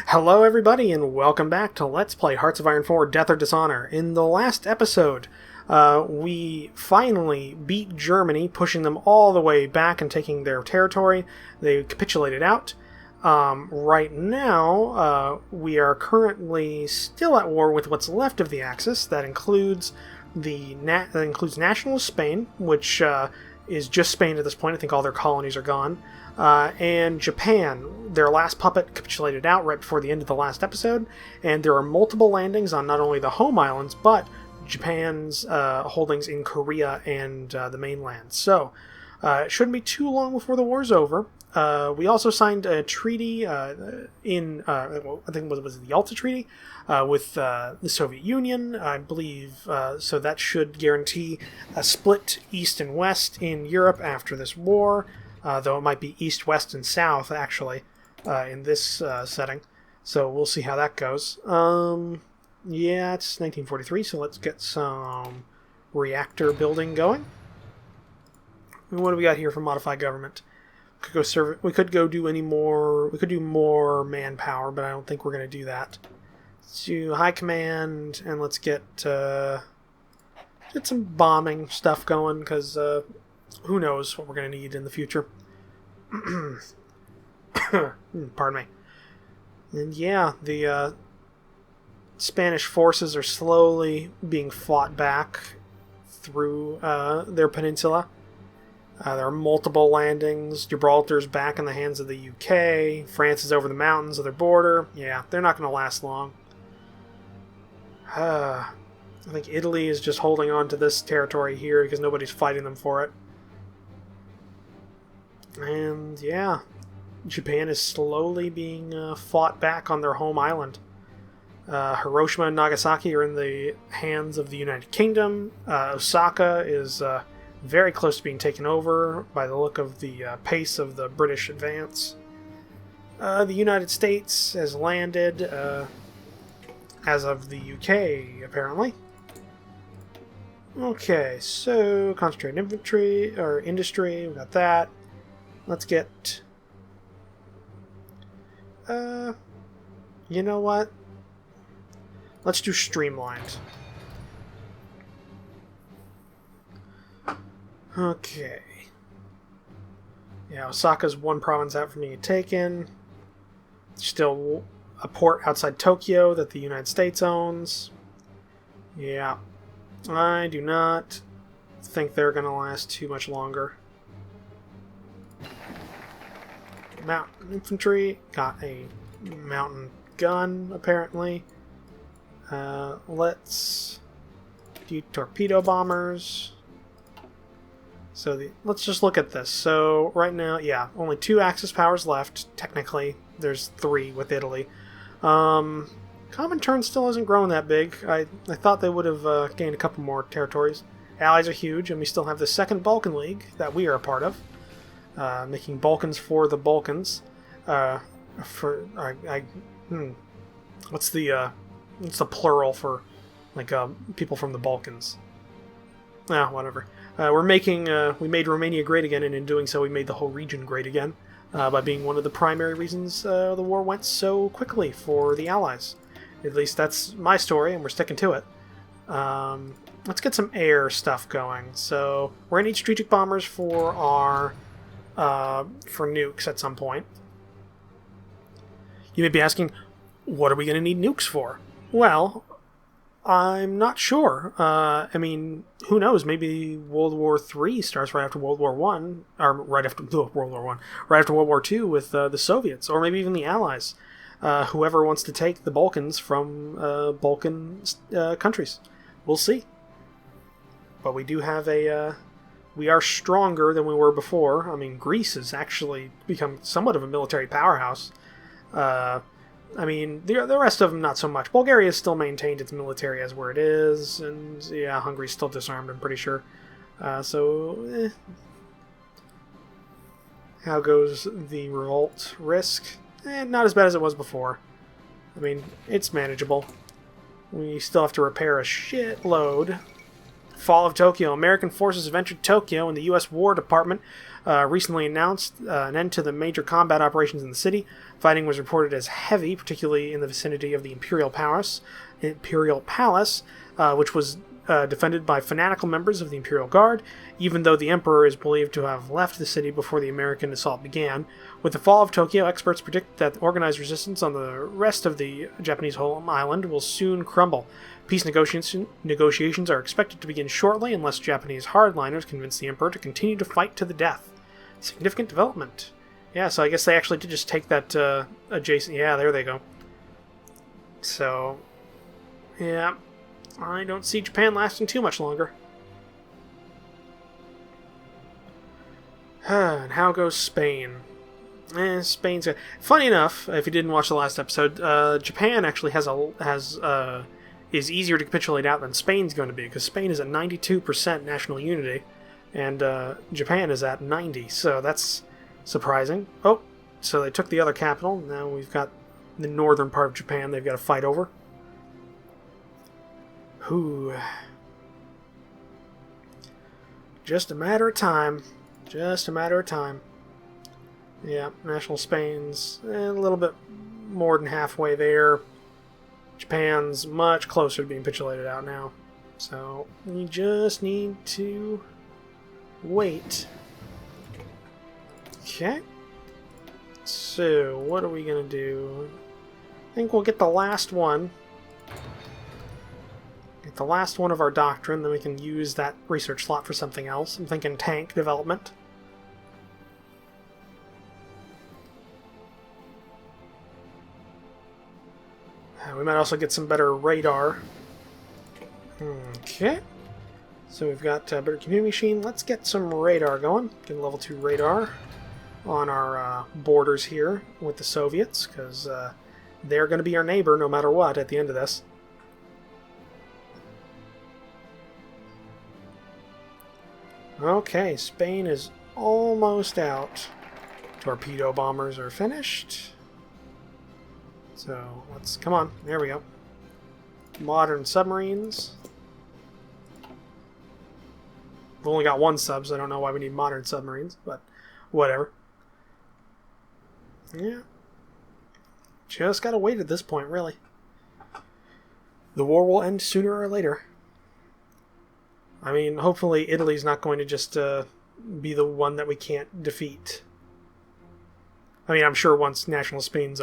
Hello everybody and welcome back to Let's Play Hearts of Iron 4 Death or Dishonor. In the last episode, we finally beat Germany, pushing them all the way back and taking their territory. They capitulated out. Right now, we are currently still at war with what's left of the Axis. That includes nationalist Spain, which is just Spain at this point. I think all their colonies are gone. And Japan. Their last puppet capitulated out right before the end of the last episode, and there are multiple landings on not only the home islands, but Japan's holdings in Korea and the mainland. So, it shouldn't be too long before the war's over. We also signed a treaty I think it was the Yalta Treaty with the Soviet Union, I believe, so that should guarantee a split east and west in Europe after this war. Though it might be east, west, and south, actually, in this setting. So we'll see how that goes. Yeah, it's 1943, so let's get some reactor building going. And what do we got here for modified government? We could do more manpower, but I don't think we're going to do that. Let's do high command, and let's get some bombing stuff going, because who knows what we're going to need in the future. Pardon me. And yeah, the Spanish forces are slowly being fought back through their peninsula. There are multiple landings. Gibraltar's back in the hands of the UK. France is over the mountains of their border. Yeah, they're not going to last long. I think Italy is just holding on to this territory here because nobody's fighting them for it. And yeah, Japan is slowly being fought back on their home island. Hiroshima and Nagasaki are in the hands of the United Kingdom. Osaka is very close to being taken over by the look of the pace of the British advance. The United States has landed, as of the UK, apparently. Okay, so concentrated infantry, or industry, we got that. Let's get... you know what? Let's do streamlined. Okay. Yeah, Osaka's one province out from being taken. Still a port outside Tokyo that the United States owns. Yeah. I do not think they're going to last too much longer. Mountain infantry, got a mountain gun, apparently. Let's do torpedo bombers. So let's just look at this. So right now, yeah, only 2 Axis powers left. Technically, there's 3 with Italy. Comintern still isn't growing that big. I thought they would have gained a couple more territories. Allies are huge, and we still have the Second Balkan League that we are a part of. Making Balkans for the Balkans. What's the plural for like people from the Balkans? Whatever. We made Romania great again, and in doing so, we made the whole region great again by being one of the primary reasons the war went so quickly for the Allies. At least that's my story, and we're sticking to it. Let's get some air stuff going. So we're gonna need strategic bombers for our for nukes at some point. You may be asking, what are we going to need nukes for? Well, I'm not sure. I mean, who knows? Maybe World War III starts right after World War One, or right after World War One, right after World War II with the Soviets, or maybe even the Allies. Whoever wants to take the Balkans from Balkan countries, we'll see. But we do have we are stronger than we were before. I mean, Greece has actually become somewhat of a military powerhouse. I mean, the rest of them not so much. Bulgaria has still maintained its military as where it is, and yeah, Hungary's still disarmed, I'm pretty sure. How goes the revolt risk? Not as bad as it was before. I mean, it's manageable. We still have to repair a shitload Fall of Tokyo. American forces have entered Tokyo, and the U.S. War Department recently announced an end to the major combat operations in the city. Fighting was reported as heavy, particularly in the vicinity of the Imperial Palace, which was defended by fanatical members of the Imperial Guard, even though the Emperor is believed to have left the city before the American assault began. With the fall of Tokyo, experts predict that organized resistance on the rest of the Japanese home island will soon crumble. Peace negotiations are expected to begin shortly unless Japanese hardliners convince the Emperor to continue to fight to the death. Significant development. Yeah, so I guess they actually did just take that adjacent... Yeah, there they go. So, yeah, I don't see Japan lasting too much longer. And how goes Spain? Spain's... Funny enough, if you didn't watch the last episode, Japan actually is easier to capitulate out than Spain's going to be, because Spain is at 92% national unity, and Japan is at 90%, so that's surprising. Oh, so they took the other capital. Now we've got the northern part of Japan they've got to fight over. Whew. Just a matter of time. Just a matter of time. Yeah, national Spain's a little bit more than halfway there. Japan's much closer to being capitulated out now. So, we just need to wait. Okay. So, what are we going to do? I think we'll get the last one. Get the last one of our doctrine, then we can use that research slot for something else. I'm thinking tank development. We might also get some better radar. Okay. So we've got better computing machine. Let's get some radar going. Get a level 2 radar on our borders here with the Soviets, because they're going to be our neighbor no matter what at the end of this. Okay, Spain is almost out. Torpedo bombers are finished. So, let's... Come on. There we go. Modern submarines. We've only got one sub, so I don't know why we need modern submarines, but whatever. Yeah. Just gotta wait at this point, really. The war will end sooner or later. I mean, hopefully Italy's not going to just be the one that we can't defeat. I mean, I'm sure once national Spain's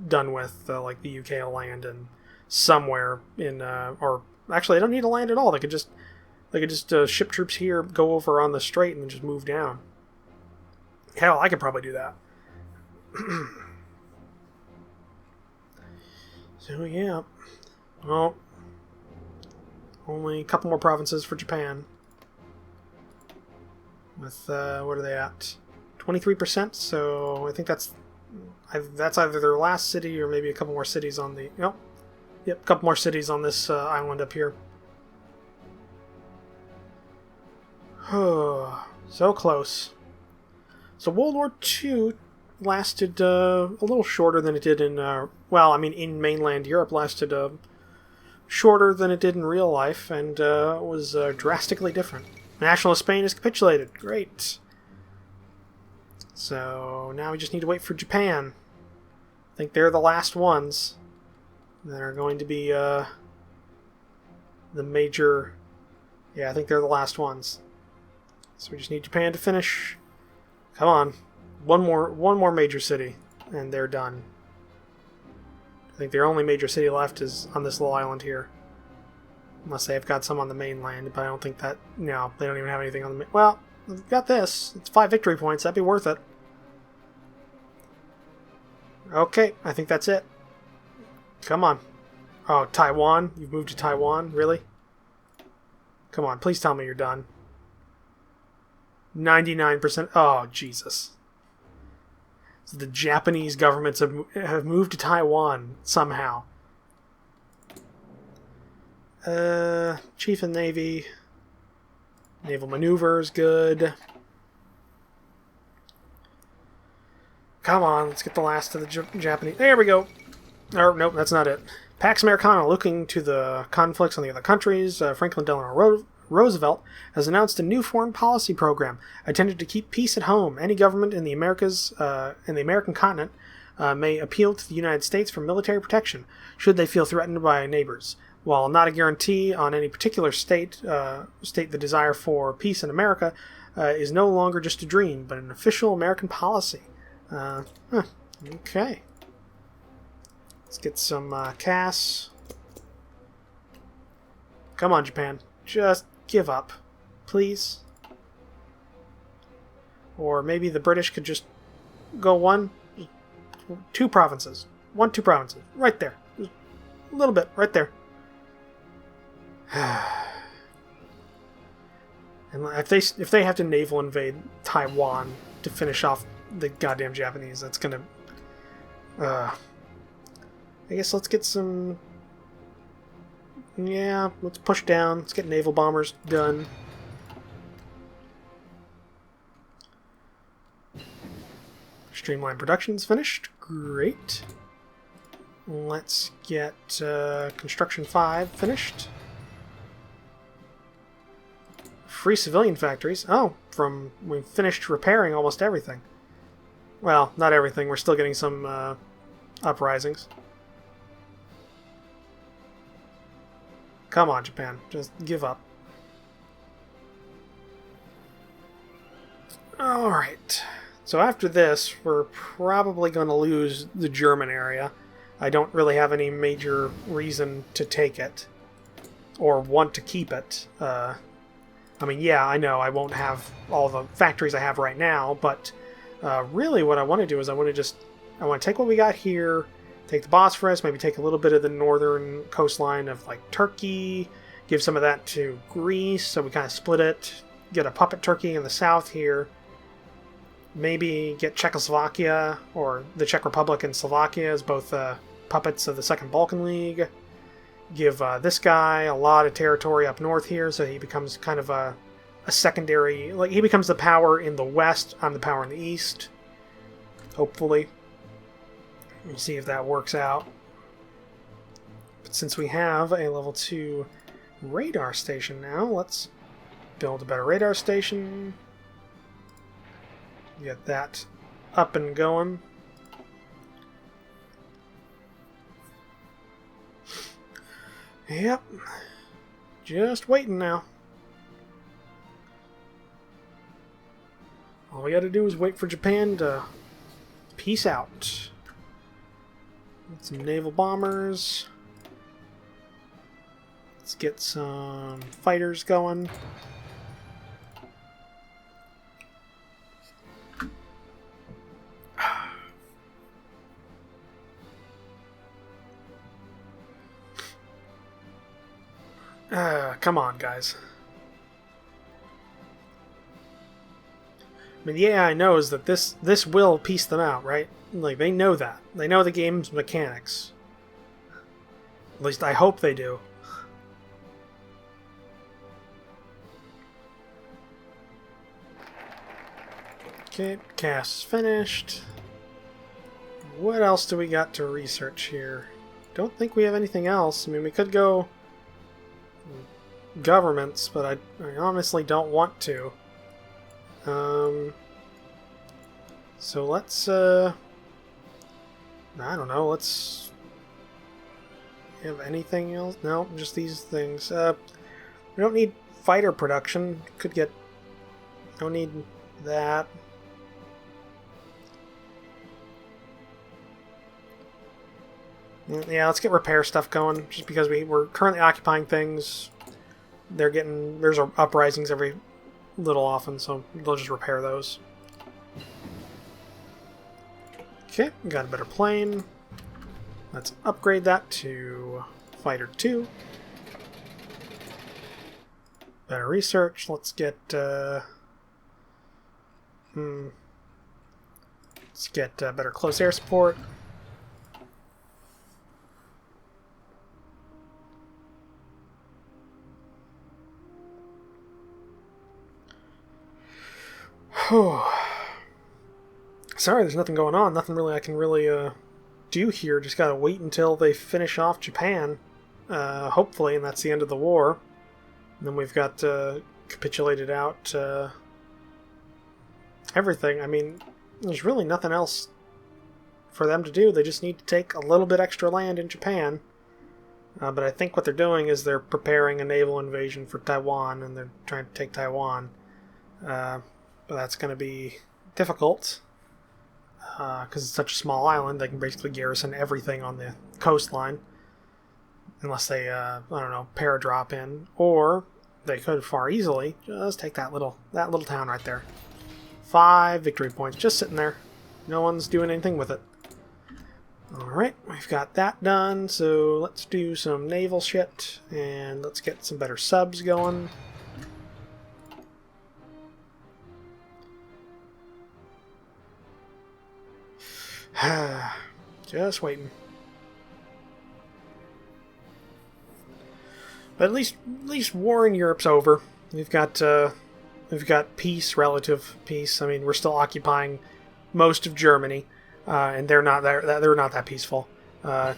done with, like, the UK will land in somewhere in, or actually, they don't need to land at all. They could just ship troops here, go over on the strait, and then just move down. Hell, I could probably do that. So yeah, well, only a couple more provinces for Japan. With what are they at? 23%, so I think that's either their last city or maybe a couple more cities on the... Nope. Yep, a couple more cities on this island up here. So close. So World War II lasted a little shorter than it did in... well, I mean, in mainland Europe lasted shorter than it did in real life, and was drastically different. National Spain has capitulated. Great. So now we just need to wait for Japan. I think they're the last ones that are going to be the major... Yeah, I think they're the last ones. So we just need Japan to finish. Come on. One more major city, and they're done. I think their only major city left is on this little island here. Unless they've got some on the mainland, but I don't think that... No, they don't even have anything on the... Well, we've got this. It's 5 victory points. That'd be worth it. Okay, I think that's it. Come on. Oh, Taiwan? You've moved to Taiwan? Really? Come on, please tell me you're done. 99%. Oh, Jesus. So the Japanese governments have moved to Taiwan somehow. Chief of Navy. Naval maneuvers, good. Come on, let's get the last of the Japanese... There we go! Or, nope, that's not it. Pax Americana, looking to the conflicts on the other countries. Franklin Delano Roosevelt has announced a new foreign policy program intended to keep peace at home. Any government in the Americas, in the American continent, may appeal to the United States for military protection should they feel threatened by neighbors. While not a guarantee on any particular state, the desire for peace in America is no longer just a dream, but an official American policy. Okay. Let's get some CAS. Come on, Japan. Just give up. Please. Or maybe the British could just go two provinces. Two provinces. Right there. Just a little bit. Right there. And if they have to naval invade Taiwan to finish off the goddamn Japanese, that's gonna... I guess let's get some... Yeah, let's push down. Let's get naval bombers done. Streamline production's finished. Great. Let's get Construction 5 finished. Free civilian factories. Oh, we finished repairing almost everything. Well, not everything. We're still getting some uprisings. Come on, Japan. Just give up. Alright. So after this, we're probably going to lose the German area. I don't really have any major reason to take it. Or want to keep it. I mean, yeah, I know I won't have all the factories I have right now, but really what I want to do is I want to take what we got here, take the Bosphorus, maybe take a little bit of the northern coastline of like Turkey, give some of that to Greece, so we kind of split it, get a puppet Turkey in the south here, maybe get Czechoslovakia or the Czech Republic and Slovakia as both puppets of the Second Balkan League, give this guy a lot of territory up north here, so he becomes kind of a secondary, like he becomes the power in the west, I'm the power in the east, hopefully. We'll see if that works out. But since we have a level 2 radar station now, let's build a better radar station. Get that up and going. Yep. Just waiting now. All we gotta do is wait for Japan to peace out. Get some naval bombers. Let's get some fighters going. Come on, guys. I mean, yeah, I know is that this will piece them out, right? Like, they know that. They know the game's mechanics. At least I hope they do. Okay, cast is finished. What else do we got to research here? Don't think we have anything else. I mean, we could go governments, but I honestly don't want to. So let's, I don't know, let's have anything else? No, just these things. We don't need fighter production. Don't need that. Yeah, let's get repair stuff going, just because we're currently occupying things. There's uprisings every little often, so they'll just repair those. Okay, we got a better plane. Let's upgrade that to Fighter 2. Better research. Let's get better close air support. Sorry, there's nothing going on. Nothing really I can do here. Just gotta wait until they finish off Japan, hopefully, and that's the end of the war. And then we've got capitulated out everything. I mean, there's really nothing else for them to do. They just need to take a little bit extra land in Japan. But I think what they're doing is they're preparing a naval invasion for Taiwan, and they're trying to take Taiwan. But that's going to be difficult because it's such a small island. They can basically garrison everything on the coastline, unless they, I don't know, paradrop in, or they could far easily just take that little town right there. 5 victory points just sitting there. No one's doing anything with it. Alright, we've got that done, so let's do some naval shit, and let's get some better subs going. Just waiting. But at least war in Europe's over. We've got peace, relative peace. I mean, we're still occupying most of Germany. And they're not that peaceful. Okay,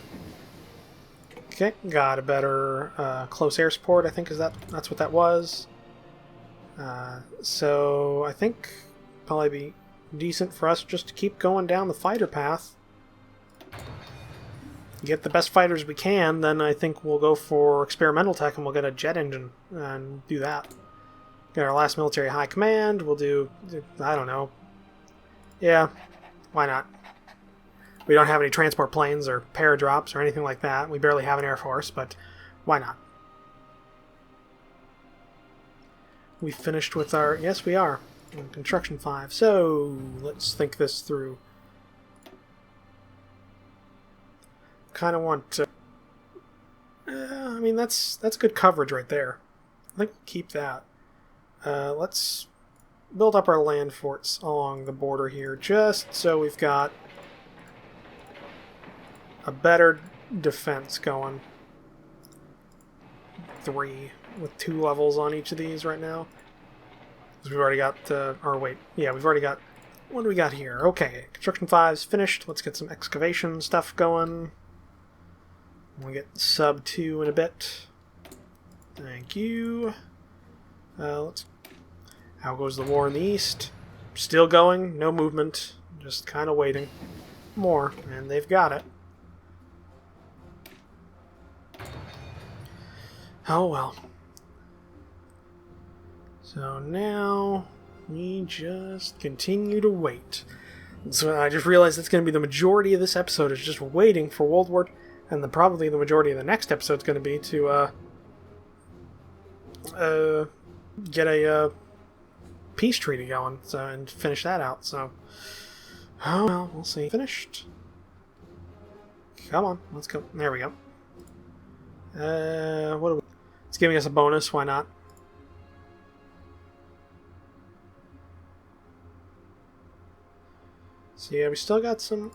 got a better close air support. I think that's what that was. So I think probably be decent for us just to keep going down the fighter path. Get the best fighters we can, then I think we'll go for experimental tech and we'll get a jet engine and do that. Get our last military high command. We'll do I don't know. Yeah, why not? We don't have any transport planes or paradrops or anything like that. We barely have an air force, but why not? We finished with our... Yes, we are. Construction 5. So, let's think this through. Kind of want to... I mean, that's good coverage right there. I think we'll keep that. Let's build up our land forts along the border here, just so we've got a better defense going. 3 with 2 levels on each of these right now. We've already got or wait, yeah, we've already got. What do we got here? Okay, construction 5's finished. Let's get some excavation stuff going. We'll get sub 2 in a bit. Thank you. Let's. How goes the war in the east? Still going, no movement, just kind of waiting. More, and they've got it. Oh well. So now we just continue to wait. So I just realized that's going to be the majority of this episode is just waiting for World War, and probably the majority of the next episode is going to be to get a peace treaty going, and finish that out. So, oh well, we'll see. Finished. Come on, let's go. There we go. What are we? It's giving us a bonus, why not? So yeah, we still got some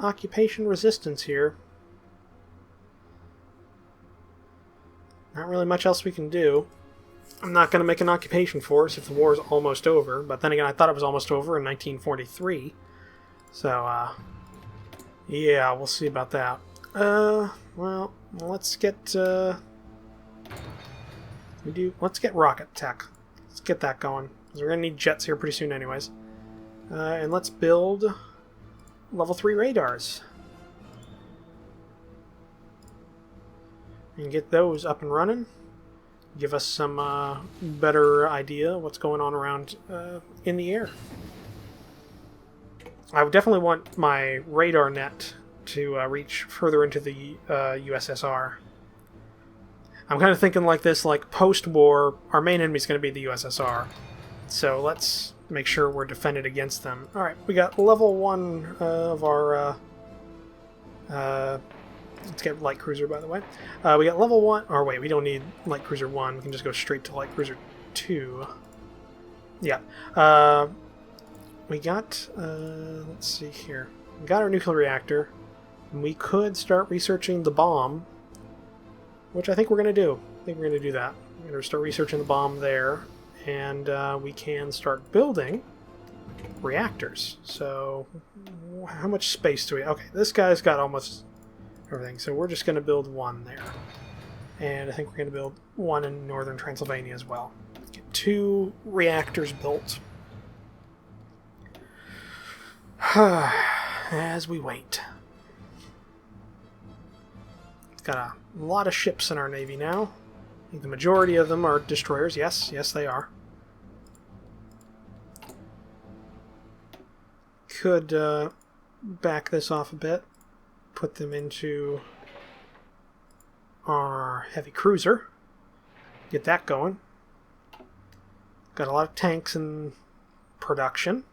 occupation resistance here. Not really much else we can do. I'm not going to make an occupation force if the war is almost over, but then again, I thought it was almost over in 1943. So, yeah, we'll see about that. Well, let's get, let's get rocket tech. Let's get that going, because we're going to need jets here pretty soon anyways. And let's build level 3 radars. And get those up and running. Give us some better idea what's going on around in the air. I would definitely want my radar net to reach further into the USSR. I'm kind of thinking like this, like post-war, our main enemy is going to be the USSR. So let's make sure we're defended against them. Alright, we got level 1 of our... let's get light cruiser, by the way. We got level 1... Or wait, we don't need light cruiser 1. We can just go straight to light cruiser 2. Yeah. We got... let's see here. We got our nuclear reactor. And we could start researching the bomb. Which I think we're going to do. I think we're going to do that. We're going to start researching the bomb there. And we can start building reactors. So, how much space do we... Okay, this guy's got almost everything. So we're just going to build 1 there. And I think we're going to build one in northern Transylvania as well. Get 2 reactors built. As we wait. Got a lot of ships in our navy now. I think the majority of them are destroyers. Yes, they are. Could back this off a bit. Put them into our heavy cruiser. Get that going. Got a lot of tanks in production.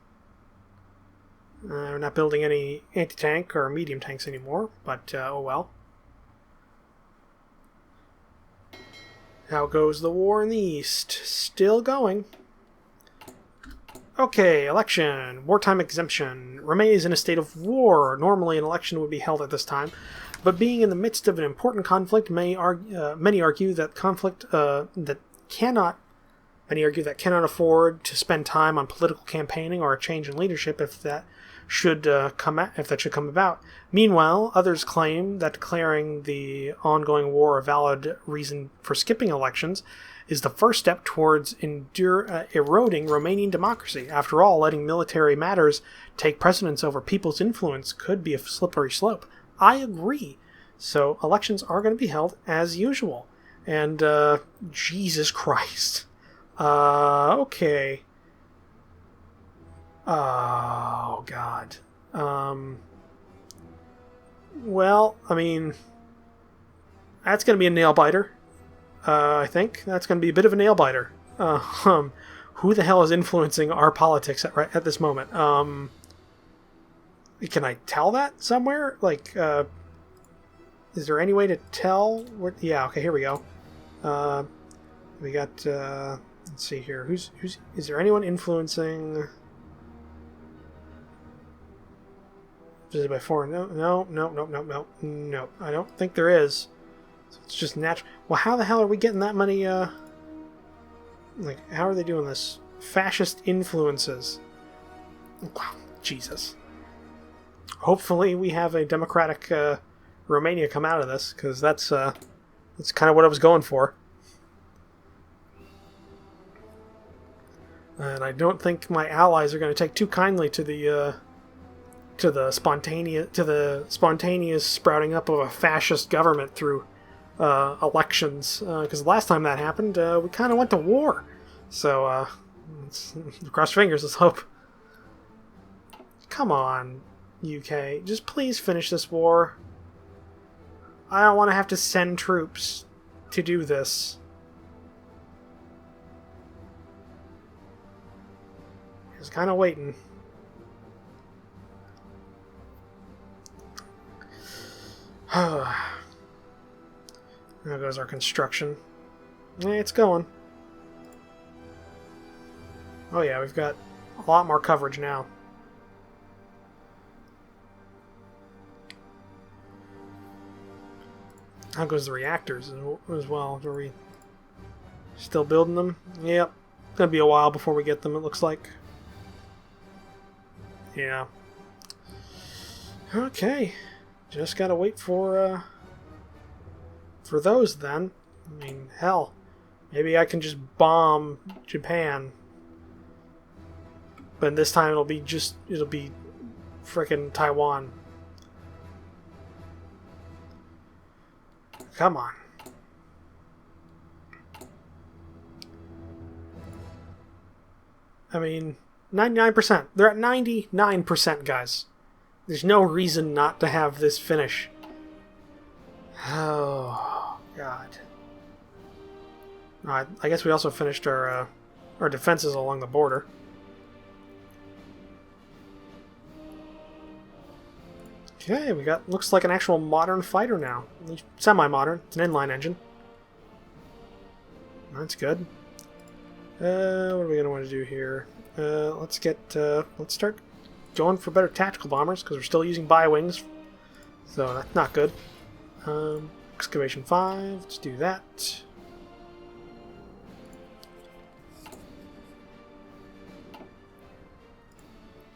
We're not building any anti-tank or medium tanks anymore, but oh well. How goes the war in the East? Still going. Okay, election. Wartime exemption. Romania is in a state of war. Normally an election would be held at this time, but being in the midst of an important conflict, many argue that cannot afford to spend time on political campaigning or a change in leadership if that should come about. Meanwhile, others claim that declaring the ongoing war a valid reason for skipping elections is the first step towards eroding Romanian democracy. After all, letting military matters take precedence over people's influence could be a slippery slope. I agree. So elections are going to be held as usual. And, Jesus Christ. Okay. Oh, God. Well, I mean, that's going to be a nail-biter. I think that's going to be a bit of a nail-biter. Who the hell is influencing our politics at this moment? Can I tell that somewhere? Like, is there any way to tell? Yeah, okay, here we go. We got, let's see here. Is there anyone influencing... Visited by foreign? No. I don't think there is. So it's just natural. Well, how the hell are we getting that many, like, how are they doing this? Fascist influences. Wow, Jesus. Hopefully we have a democratic, Romania come out of this, because that's kind of what I was going for. And I don't think my allies are going to take too kindly to the spontaneous sprouting up of a fascist government through elections, because the last time that happened, we kind of went to war. So, cross fingers, let's hope. Come on, UK. Just please finish this war. I don't want to have to send troops to do this. Just kind of waiting. There goes our construction. It's going. Oh yeah, we've got a lot more coverage now. How goes the reactors as well? Are we still building them? Yep. Gonna be a while before we get them, it looks like. Yeah. Okay. Just gotta wait for those then. I mean, hell, maybe I can just bomb Japan, but this time it'll be frickin' Taiwan. Come on. I mean, 99%. They're at 99%, guys. There's no reason not to have this finish. Oh, God. I guess we also finished our defenses along the border. Okay, we got, looks like an actual modern fighter now. Semi-modern. It's an inline engine. That's good. What are we going to want to do here? Let's start going for better tactical bombers, because we're still using bi-wings. So that's not good. Excavation 5, let's do that.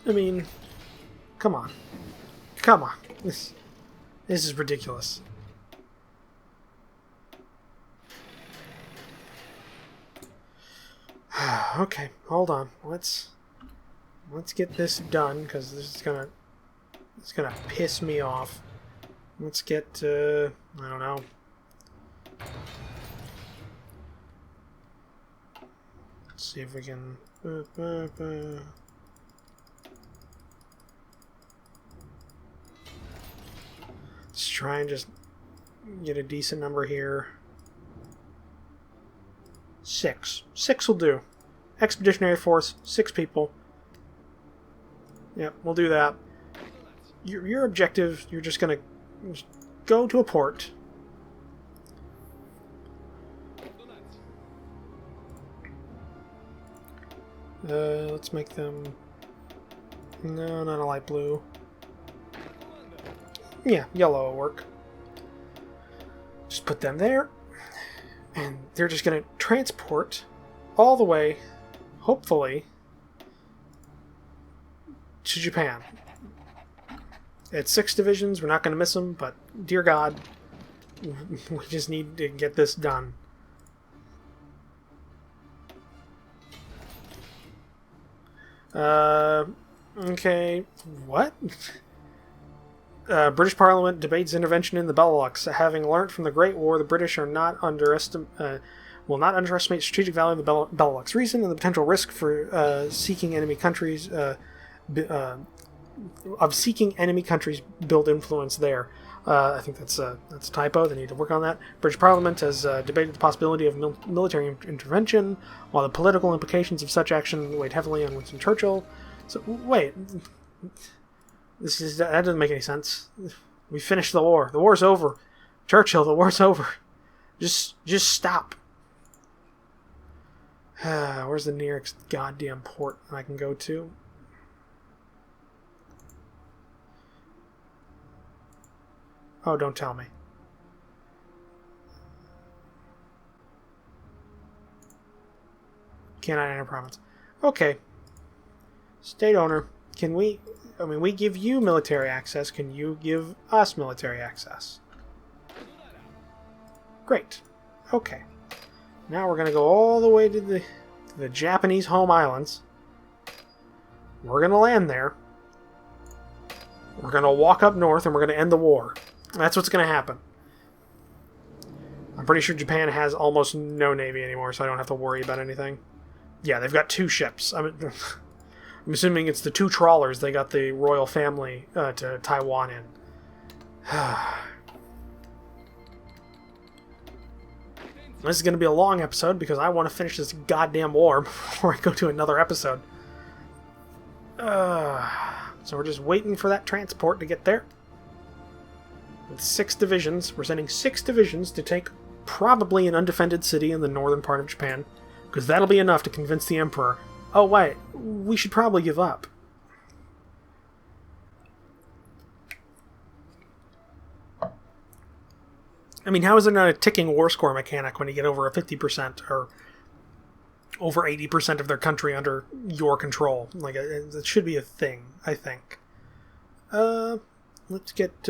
I mean, come on. Come on. This is ridiculous. Okay, hold on. Let's get this done, because this is gonna piss me off. Let's get I don't know. Let's see if we can. Let's try and just get a decent number here. 6. 6 will do. Expeditionary Force, 6 people. Yep, we'll do that. Your objective, you're just going to go to a port. Let's make them... No, not a light blue. Yeah, yellow will work. Just put them there. And they're just going to transport all the way, hopefully, to Japan. It's 6 divisions. We're not going to miss them, but dear God, we just need to get this done. Okay, what? British Parliament debates intervention in the Benelux. Having learnt from the Great War, the British are will not underestimate strategic value of the Benelux region and the potential risk for seeking enemy countries build influence there. I think that's a typo. They need to work on that. British Parliament has debated the possibility of military intervention, while the political implications of such action weighed heavily on Winston Churchill. So wait. That doesn't make any sense. We finished the war. The war's over. Churchill, the war's over. Just stop. Where's the nearest goddamn port I can go to? Oh, don't tell me. Cannot enter province. Okay. State owner, can we... I mean, we give you military access. Can you give us military access? Great. Okay. Now we're going to go all the way to the Japanese home islands. We're going to land there. We're going to walk up north and we're going to end the war. That's what's going to happen. I'm pretty sure Japan has almost no navy anymore, so I don't have to worry about anything. Yeah, they've got 2 ships. I'm assuming it's the 2 trawlers they got the royal family to Taiwan in. This is going to be a long episode because I want to finish this goddamn war before I go to another episode. So we're just waiting for that transport to get there. With 6 divisions. We're sending 6 divisions to take probably an undefended city in the northern part of Japan. Because that'll be enough to convince the Emperor, oh wait, we should probably give up. I mean, how is there not a ticking war score mechanic when you get over a 50% or over 80% of their country under your control? Like, it should be a thing, I think. Let's get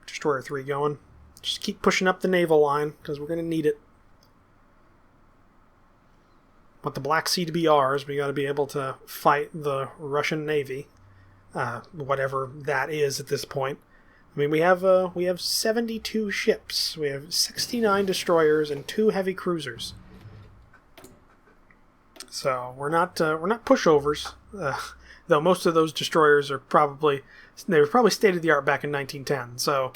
Destroyer 3 going. Just keep pushing up the naval line, because we're going to need it. Want the Black Sea to be ours. We got to be able to fight the Russian Navy, whatever that is at this point. I mean, we have 72 ships. We have 69 destroyers and 2 heavy cruisers. So we're not pushovers. Though most of those destroyers are probably state of the art back in 1910. So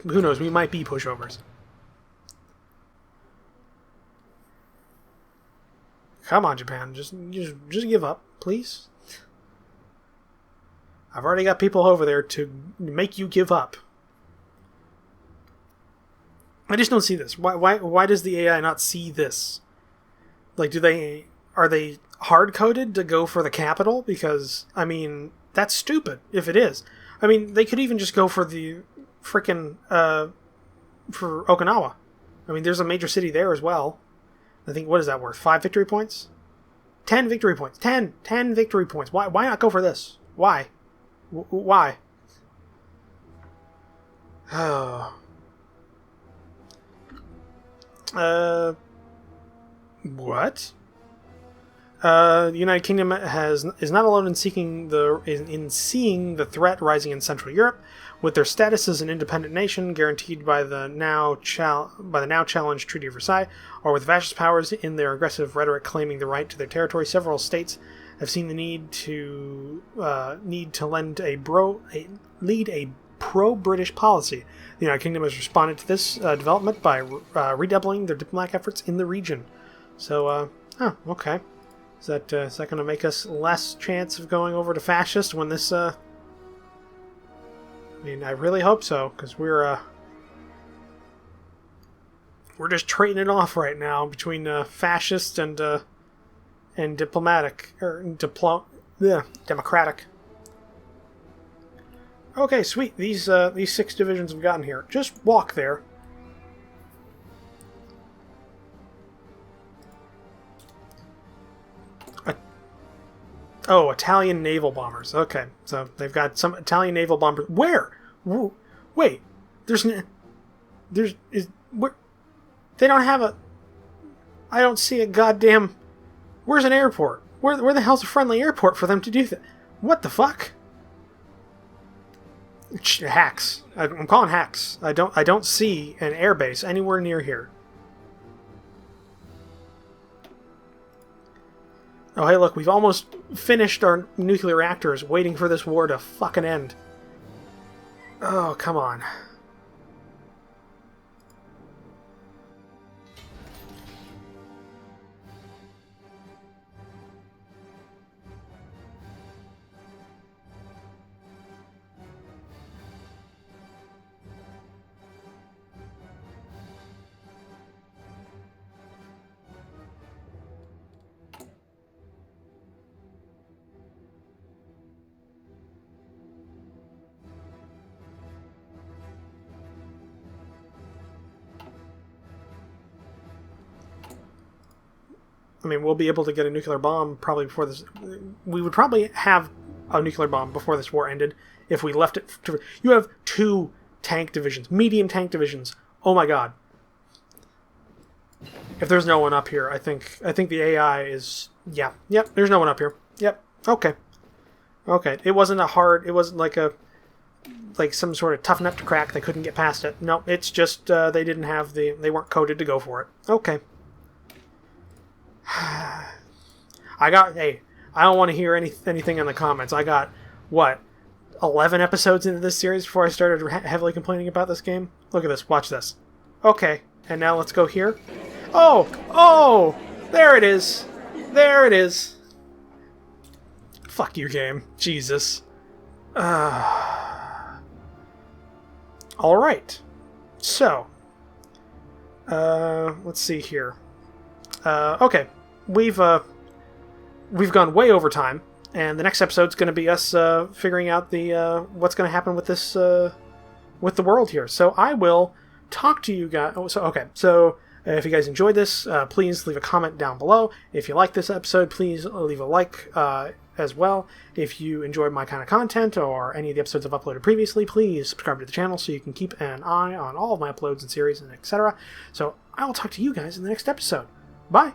who knows? We might be pushovers. Come on, Japan. Just give up, please. I've already got people over there to make you give up. I just don't see this. Why does the AI not see this? Like, are they hard-coded to go for the capital? Because, I mean, that's stupid if it is. I mean, they could even just go for the frickin' for Okinawa. I mean, there's a major city there as well. I think, what is that worth? 5 victory points? 10 victory points. 10 victory points. Why not go for this? Why? Why? Oh. What? The United Kingdom is not alone in seeing the threat rising in Central Europe, with their status as an independent nation guaranteed by the now challenged Treaty of Versailles, or with fascist powers in their aggressive rhetoric claiming the right to their territory. Several states have seen the need to lead a pro-British policy. The United Kingdom has responded to this development by redoubling their diplomatic efforts in the region. So, okay. Is that going to make us less chance of going over to fascist when this, I mean, I really hope so, because we're just trading it off right now between fascist and diplomatic, or democratic. Okay, sweet. These 6 divisions we've gotten here. Just walk there. Oh, Italian naval bombers. Okay, so they've got some Italian naval bombers. Where? Wait, where? They don't have a. I don't see a goddamn. Where's an airport? Where the hell's a friendly airport for them to do that? What the fuck? Hacks. I'm calling hacks. I don't see an airbase anywhere near here. Oh, hey, look, we've almost finished our nuclear reactors, waiting for this war to fucking end. Oh, come on. I mean, we'll be able to get a nuclear bomb probably before this. We would probably have a nuclear bomb before this war ended if we left it to. You have 2 tank divisions, medium tank divisions. Oh my god! If there's no one up here, I think the AI is. Yeah, yep. There's no one up here. Yep. Okay. Okay. It wasn't a hard. It wasn't like some sort of tough nut to crack. They couldn't get past it. No, it's just they didn't have the. They weren't coded to go for it. Okay. Hey, I don't want to hear anything in the comments. I got, what, 11 episodes into this series before I started heavily complaining about this game? Look at this. Watch this. Okay, and now let's go here. Oh! There it is. There it is. Fuck you, game. Jesus. Alright. So. Let's see here. Okay. We've gone way over time, and the next episode's going to be us figuring out the what's going to happen with this with the world here. So I will talk to you guys. So if you guys enjoyed this, please leave a comment down below. If you like this episode, please leave a like as well. If you enjoyed my kind of content or any of the episodes I've uploaded previously, please subscribe to the channel so you can keep an eye on all of my uploads and series and etc. So I will talk to you guys in the next episode. Bye.